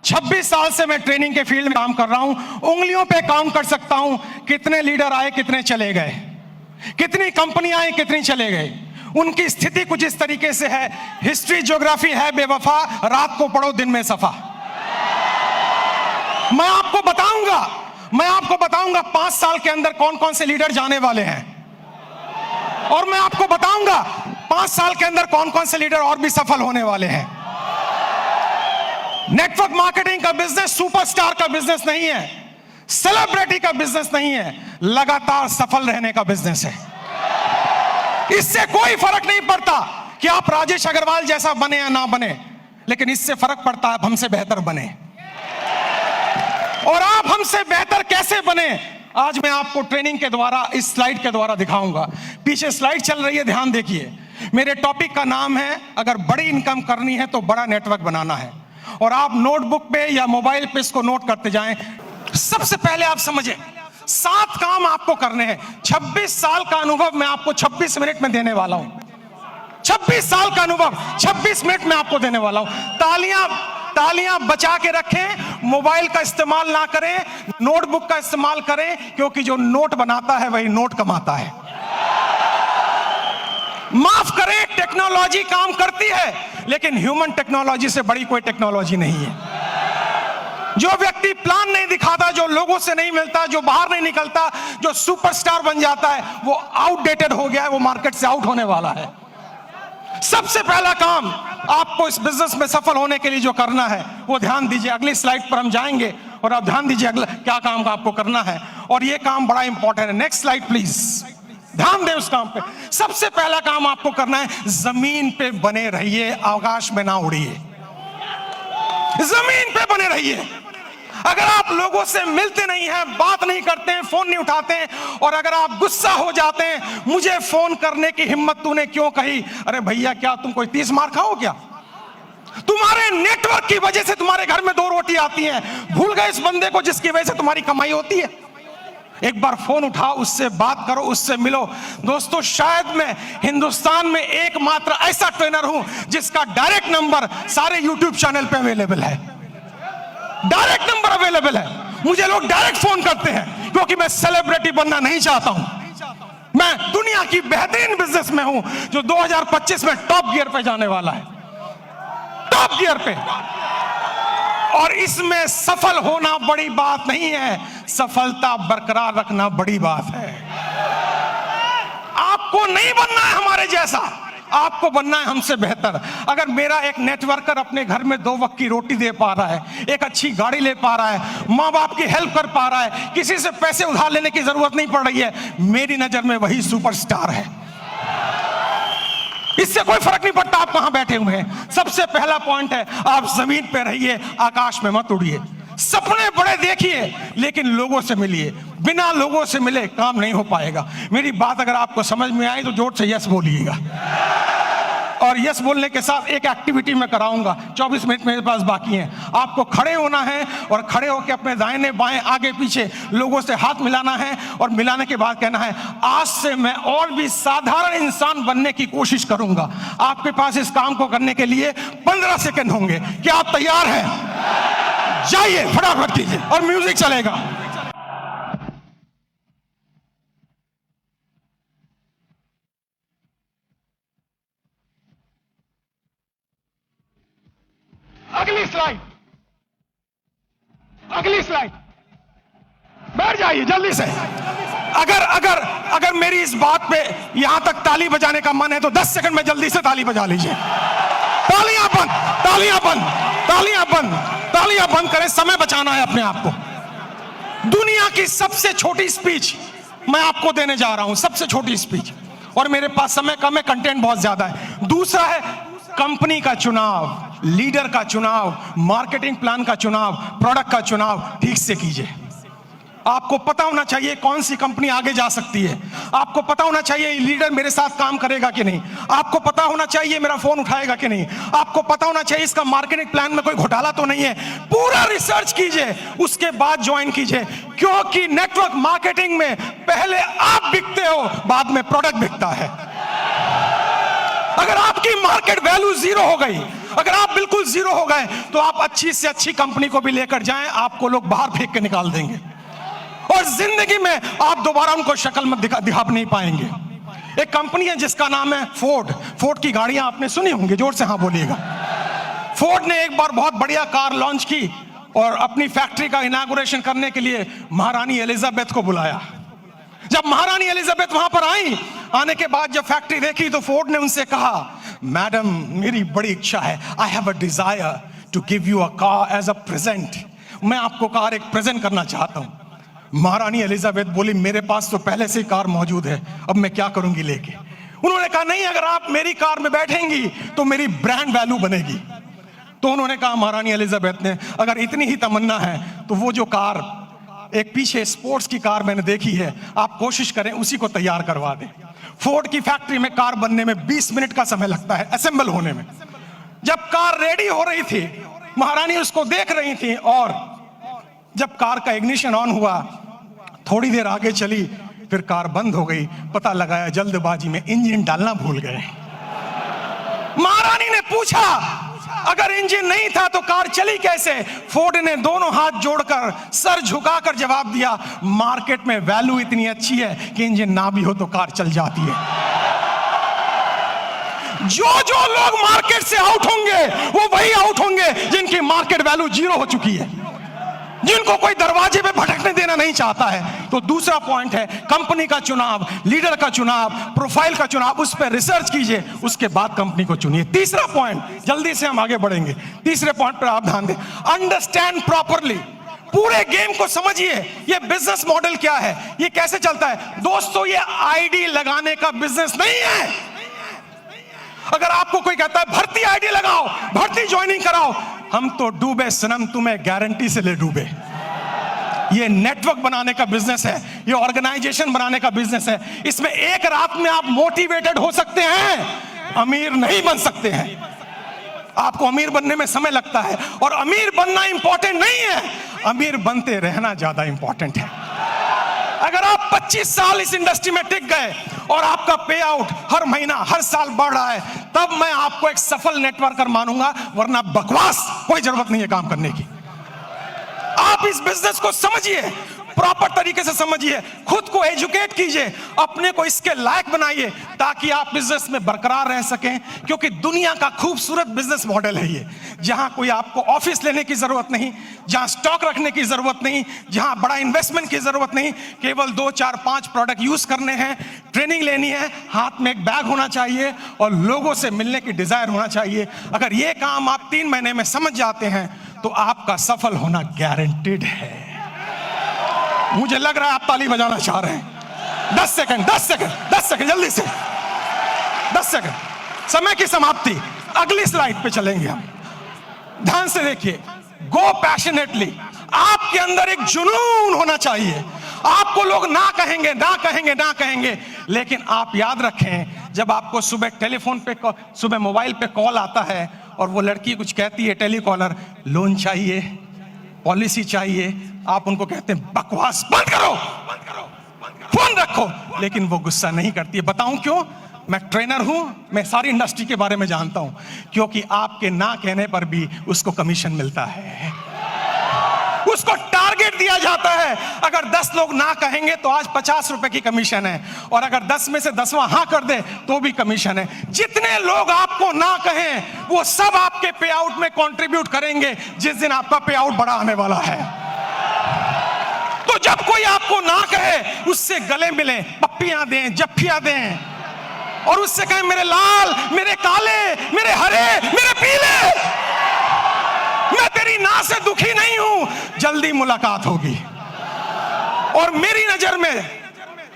26 साल से मैं ट्रेनिंग के फील्ड में काम कर रहा हूं। उंगलियों पे काउंट कर सकता हूं कितने लीडर आए, कितने चले गए, कितनी कंपनियां आई, कितनी चले गए। उनकी स्थिति कुछ इस तरीके से है। हिस्ट्री ज्योग्राफी है बेवफा, रात को पढ़ो दिन में सफा। मैं आपको बताऊंगा 5 साल के अंदर कौन कौन से लीडर जाने वाले हैं, और मैं आपको बताऊंगा 5 साल के अंदर कौन कौन से लीडर और भी सफल होने वाले हैं। नेटवर्क मार्केटिंग का बिजनेस सुपरस्टार का बिजनेस नहीं है, सेलिब्रिटी का बिजनेस नहीं है, लगातार सफल रहने का बिजनेस है। इससे कोई फर्क नहीं पड़ता कि आप राजेश अग्रवाल जैसा बने या ना बने, लेकिन इससे फर्क पड़ता है आप हमसे बेहतर बने। और आप हमसे बेहतर कैसे बने, आज मैं आपको ट्रेनिंग के द्वारा, इस स्लाइड के द्वारा दिखाऊंगा। पीछे स्लाइड चल रही है, ध्यान देखिए। मेरे टॉपिक का नाम है, अगर बड़ी इनकम करनी है तो बड़ा नेटवर्क बनाना है। और आप नोटबुक पे या मोबाइल पे इसको नोट करते जाएं। सबसे पहले आप समझें, 7 काम आपको करने हैं। 26 साल का अनुभव मैं आपको 26 मिनट में देने वाला हूं। 26 साल का अनुभव 26 मिनट में आपको देने वाला हूं। तालियां बचा के रखें, मोबाइल का इस्तेमाल ना करें, नोटबुक का इस्तेमाल करें, क्योंकि जो नोट बनाता है वही नोट कमाता है। माफ करें, टेक्नोलॉजी काम करती है, लेकिन ह्यूमन टेक्नोलॉजी से बड़ी कोई टेक्नोलॉजी नहीं है। जो व्यक्ति प्लान नहीं दिखाता, जो लोगों से नहीं मिलता, जो बाहर नहीं निकलता, जो सुपरस्टार बन जाता है, वो आउटडेटेड हो गया है, वो मार्केट से आउट होने वाला है। सबसे पहला काम आपको इस बिजनेस में सफल होने के लिए जो करना है वो ध्यान दीजिए। अगली स्लाइड पर हम जाएंगे और आप ध्यान दीजिए अगला क्या काम का आपको करना है, और ये काम बड़ा इंपॉर्टेंट है। नेक्स्ट स्लाइड प्लीज, ध्यान दें उस काम पे। सबसे पहला काम आपको करना है, जमीन पे बने रहिए, आकाश में ना उड़िए। जमीन पे बने रहिए। अगर आप लोगों से मिलते नहीं हैं, बात नहीं करते हैं, फोन नहीं उठाते हैं, और अगर आप गुस्सा हो जाते हैं, मुझे फोन करने की हिम्मत तूने क्यों कही, अरे भैया क्या तुम कोई 30 मार खाओ क्या? तुम्हारे नेटवर्क की वजह से तुम्हारे घर में 2 रोटी आती हैं। भूल गए इस बंदे को जिसकी वजह से तुम्हारी कमाई होती है? एक बार फोन उठाओ, उससे बात करो, उससे मिलो। दोस्तों, शायद मैं हिंदुस्तान में एकमात्र ऐसा ट्रेनर हूं जिसका डायरेक्ट नंबर सारे यूट्यूब चैनल पे अवेलेबल है। डायरेक्ट नंबर अवेलेबल है। मुझे लोग डायरेक्ट फोन करते हैं, क्योंकि मैं सेलिब्रिटी बनना नहीं चाहता हूं। मैं दुनिया की बेहतरीन बिजनेस में हूं, जो 2025 में टॉप गियर पे जाने वाला है, टॉप गियर पे। और इसमें सफल होना बड़ी बात नहीं है, सफलता बरकरार रखना बड़ी बात है। आपको नहीं बनना है हमारे जैसा, आपको बनना है हमसे बेहतर। अगर मेरा एक नेटवर्कर अपने घर में 2 वक्त की रोटी दे पा रहा है, एक अच्छी गाड़ी ले पा रहा है, माँ बाप की हेल्प कर पा रहा है, किसी से पैसे उधार लेने की जरूरत नहीं पड़ रही है, मेरी नजर में वही सुपरस्टार है। इससे कोई फर्क नहीं पड़ता आप कहां बैठे हुए हैं। सबसे पहला पॉइंट है, आप जमीन पे रहिए, आकाश में मत उड़िए। सपने बड़े देखिए, लेकिन लोगों से मिलिए। बिना लोगों से मिले काम नहीं हो पाएगा। मेरी बात अगर आपको समझ में आई तो जोर से यस बोलिएगा। और यस बोलने के साथ एक एक्टिविटी मैं कराऊंगा। 24 मिनट मेरे पास बाकी हैं। आपको खड़े होना है, और खड़े होकर अपने दाहिने बाएं आगे पीछे लोगों से हाथ मिलाना है, और मिलाने के बाद कहना है, आज से मैं और भी साधारण इंसान बनने की कोशिश करूंगा। आपके पास इस काम को करने के लिए 15 सेकंड होंगे। क्या आप तैयार हैं? जाइए, फटाफट कीजिए, और म्यूजिक चलेगा। अगली स्लाइड, बैठ जाइए जल्दी से। अगर मेरी इस बात पे यहां तक ताली बजाने का मन है तो 10 सेकंड में जल्दी से ताली बजा लीजिए। तालियां बंद, तालियां बंद, तालियां बंद, तालियां बंद करें। समय बचाना है अपने आप को। दुनिया की सबसे छोटी स्पीच मैं आपको देने जा रहा हूं, सबसे छोटी स्पीच, और मेरे पास समय कम है, कंटेंट बहुत ज्यादा है। दूसरा है कंपनी का चुनाव, लीडर का चुनाव, मार्केटिंग प्लान का चुनाव, प्रोडक्ट का चुनाव ठीक से कीजिए। आपको पता होना चाहिए कौन सी कंपनी आगे जा सकती है। आपको पता होना चाहिए लीडर मेरे साथ काम करेगा कि नहीं। आपको पता होना चाहिए मेरा फोन उठाएगा कि नहीं। आपको पता होना चाहिए इसका मार्केटिंग प्लान में कोई घोटाला तो नहीं है। पूरा रिसर्च कीजिए, उसके बाद ज्वाइन कीजिए, क्योंकि नेटवर्क मार्केटिंग में पहले आप बिकते हो, बाद में प्रोडक्ट बिकता है। अगर आपकी मार्केट वैल्यू 0 हो गई, अगर आप बिल्कुल जीरो हो गए तो आप अच्छी से अच्छी कंपनी को भी लेकर जाएं, आपको लोग बाहर फेंक के निकाल देंगे और जिंदगी में आप दोबारा उनको शक्ल में दिखा नहीं पाएंगे। एक कंपनी है जिसका नाम है फोर्ड। फोर्ड की गाड़ियां आपने सुनी होंगी, जोर से हाँ बोलिएगा। फोर्ड ने एक बार बहुत बढ़िया कार लॉन्च की और अपनी फैक्ट्री का इनॉग्रेशन करने के लिए महारानी एलिजाबेथ को बुलाया। जब महारानी एलिजाबेथ वहां पर आई, आने के बाद जब फैक्ट्री देखी तो फोर्ड ने उनसे कहा, मैडम मेरी बड़ी इच्छा है, I have a desire to give you a car as a present. मैं आपको कार एक प्रेजेंट करना चाहता हूं। महारानी एलिजाबेथ बोली, मेरे पास तो पहले से ही कार मौजूद है, अब मैं क्या करूंगी लेके। उन्होंने कहा, नहीं, अगर आप मेरी कार में बैठेंगी तो मेरी ब्रांड वैल्यू बनेगी। तो उन्होंने कहा, महारानी एलिजाबेथ ने, अगर इतनी ही तमन्ना है तो वो जो कार एक पीछे स्पोर्ट्स की कार मैंने देखी है, आप कोशिश करें उसी को तैयार करवा दें। फोर्ड की फैक्ट्री में कार बनने में 20 मिनट का समय लगता है, असेंबल होने में। जब कार रेडी हो रही थी, महारानी उसको देख रही थी और जब कार का इग्निशन ऑन हुआ, थोड़ी देर आगे चली, फिर कार बंद हो गई। पता लगाया जल्दबाजी में इंजन डालना भूल गए। महारानी ने पूछा, अगर इंजन नहीं था तो कार चली कैसे? फोर्ड ने दोनों हाथ जोड़कर सर झुकाकर जवाब दिया, मार्केट में वैल्यू इतनी अच्छी है कि इंजन ना भी हो तो कार चल जाती है। जो लोग मार्केट से आउट होंगे वो वही आउट होंगे जिनकी मार्केट वैल्यू जीरो हो चुकी है, जिनको कोई दरवाजे पे भटकने देना नहीं चाहता है। तो दूसरा पॉइंट है कंपनी का चुनाव, लीडर का चुनाव, प्रोफाइल का चुनाव, उस पर रिसर्च कीजिए, उसके बाद कंपनी को चुनिए। तीसरा पॉइंट, जल्दी से हम आगे बढ़ेंगे, तीसरे पॉइंट पर आप ध्यान दें, अंडरस्टैंड प्रॉपरली। पूरे गेम को समझिए, ये बिजनेस मॉडल क्या है, ये कैसे चलता है। दोस्तों, ये आईडी लगाने का बिजनेस नहीं है। अगर आपको कोई कहता है भर्ती आईडी लगाओ, भर्ती ज्वाइनिंग कराओ, हम तो डूबे सनम, तुम्हें गारंटी से ले डूबे। ये नेटवर्क बनाने का बिजनेस है, ये ऑर्गेनाइजेशन बनाने का बिजनेस है। इसमें एक रात में आप मोटिवेटेड हो सकते हैं, अमीर नहीं बन सकते हैं। आपको अमीर बनने में समय लगता है और अमीर बनना इंपॉर्टेंट नहीं है, अमीर बनते रहना ज्यादा इंपॉर्टेंट है। अगर आप 25 साल इस इंडस्ट्री में टिक गए और आपका पे आउट हर महीना हर साल बढ़ रहा है, तब मैं आपको एक सफल नेटवर्कर मानूंगा, वरना बकवास कोई जरूरत नहीं है काम करने की। आप इस बिजनेस को समझिए, प्रॉपर तरीके से समझिए, खुद को एजुकेट कीजिए, अपने को इसके लायक बनाइए ताकि आप बिजनेस में बरकरार रह सकें। क्योंकि दुनिया का खूबसूरत बिजनेस मॉडल है ये, जहां कोई आपको ऑफिस लेने की जरूरत नहीं, जहां स्टॉक रखने की जरूरत नहीं, जहां बड़ा इन्वेस्टमेंट की जरूरत नहीं, केवल 2, 4, 5 प्रोडक्ट यूज करने हैं, ट्रेनिंग लेनी है, हाथ में एक बैग होना चाहिए और लोगों से मिलने की डिजायर होना चाहिए। अगर ये काम आप 3 महीने में समझ जाते हैं तो आपका सफल होना गारंटेड है। मुझे लग रहा है आप ताली बजाना चाह रहे हैं। 10 सेकंड जल्दी से, 10 सेकंड, समय की समाप्ति। अगली स्लाइड पे चलेंगे हम, ध्यान से देखिए। गो पैशनेटली, आपके अंदर एक जुनून होना चाहिए। आपको लोग ना कहेंगे, लेकिन आप याद रखें, जब आपको सुबह टेलीफोन पे, सुबह मोबाइल पे कॉल आता है और वो लड़की कुछ कहती है, टेलीकॉलर, लोन चाहिए, पॉलिसी चाहिए, आप उनको कहते हैं बकवास बंद करो, फोन रखो, लेकिन वो गुस्सा नहीं करती है। बताऊं क्यों? मैं ट्रेनर हूं, मैं सारी इंडस्ट्री के बारे में जानता हूं। क्योंकि आपके ना कहने पर भी उसको कमीशन मिलता है, उसको टारगेट दिया जाता है। अगर 10 लोग ना कहेंगे तो आज 50 रुपए की कमीशन है, और अगर 10 में से 10वां हाँ कर दे तो भी कमीशन है। जितने लोग आपको ना कहें वो सब आपके पे आउट में कंट्रीब्यूट करेंगे जिस दिन आपका पे आउट बड़ा आने वाला है। तो जब कोई आपको ना कहे, उससे गले मिले, पप्पियां दें, जफ्फियां दें, और उससे कहें मेरे लाल, मेरे काले, मेरे हरे, मेरे पीले, मैं तेरी ना से दुखी नहीं हूं, जल्दी मुलाकात होगी। और मेरी नजर में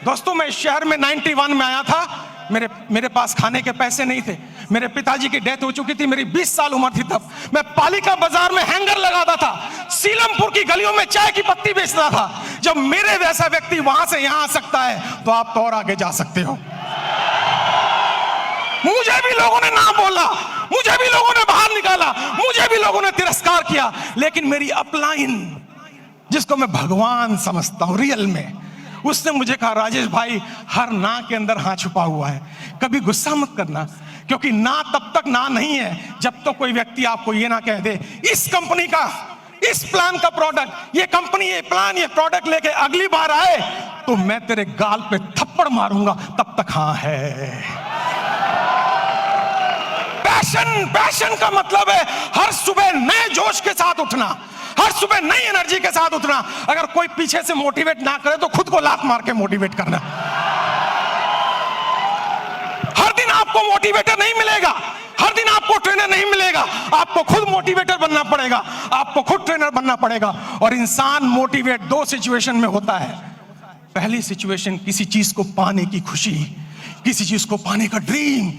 दोस्तों, मैं इस शहर में 91 में आया था, मेरे पास खाने के पैसे नहीं थे, मेरे पिताजी की डेथ हो चुकी थी, मेरी 20 साल उम्र थी तब। मैं पालिका बाजार में हैंगर लगाता था, सीलमपुर की गलियों में चाय की पत्ती बेचता था। जब मेरे वैसा व्यक्ति वहां से यहां आ सकता है तो आप तो और आगे जा सकते हो। मुझे भी लोगों ने ना बोला, मुझे भी लोगों ने बाहर निकाला, मुझे भी लोगों ने तिरस्कार किया, लेकिन मेरी अपलाइन, जिसको मैं भगवान समझता हूं रियल में, उसने मुझे कहा, राजेश भाई, हर ना के अंदर हाँ छुपा हुआ है, कभी गुस्सा मत करना, क्योंकि ना तब तक ना नहीं है जब तक कोई व्यक्ति आपको ये ना कह दे इस कंपनी का, इस प्लान का प्रोडक्ट, ये कंपनी, ये प्लान, ये प्रोडक्ट लेके अगली बार आए तो मैं तेरे गाल पे थप्पड़ मारूंगा, तब तक हाँ है। पैशन का मतलब है हर सुबह नए जोश के साथ उठना, हर सुबह नई एनर्जी के साथ उठना। अगर कोई पीछे से मोटिवेट ना करे तो खुद को लात मार के मोटिवेट करना। हर दिन आपको मोटिवेटर नहीं मिलेगा, हर दिन आपको ट्रेनर नहीं मिलेगा, आपको खुद मोटिवेटर बनना पड़ेगा, आपको खुद ट्रेनर बनना पड़ेगा। और इंसान मोटिवेट दो सिचुएशन में होता है। पहली सिचुएशन किसी चीज को पाने की खुशी, किसी चीज को पाने का ड्रीम,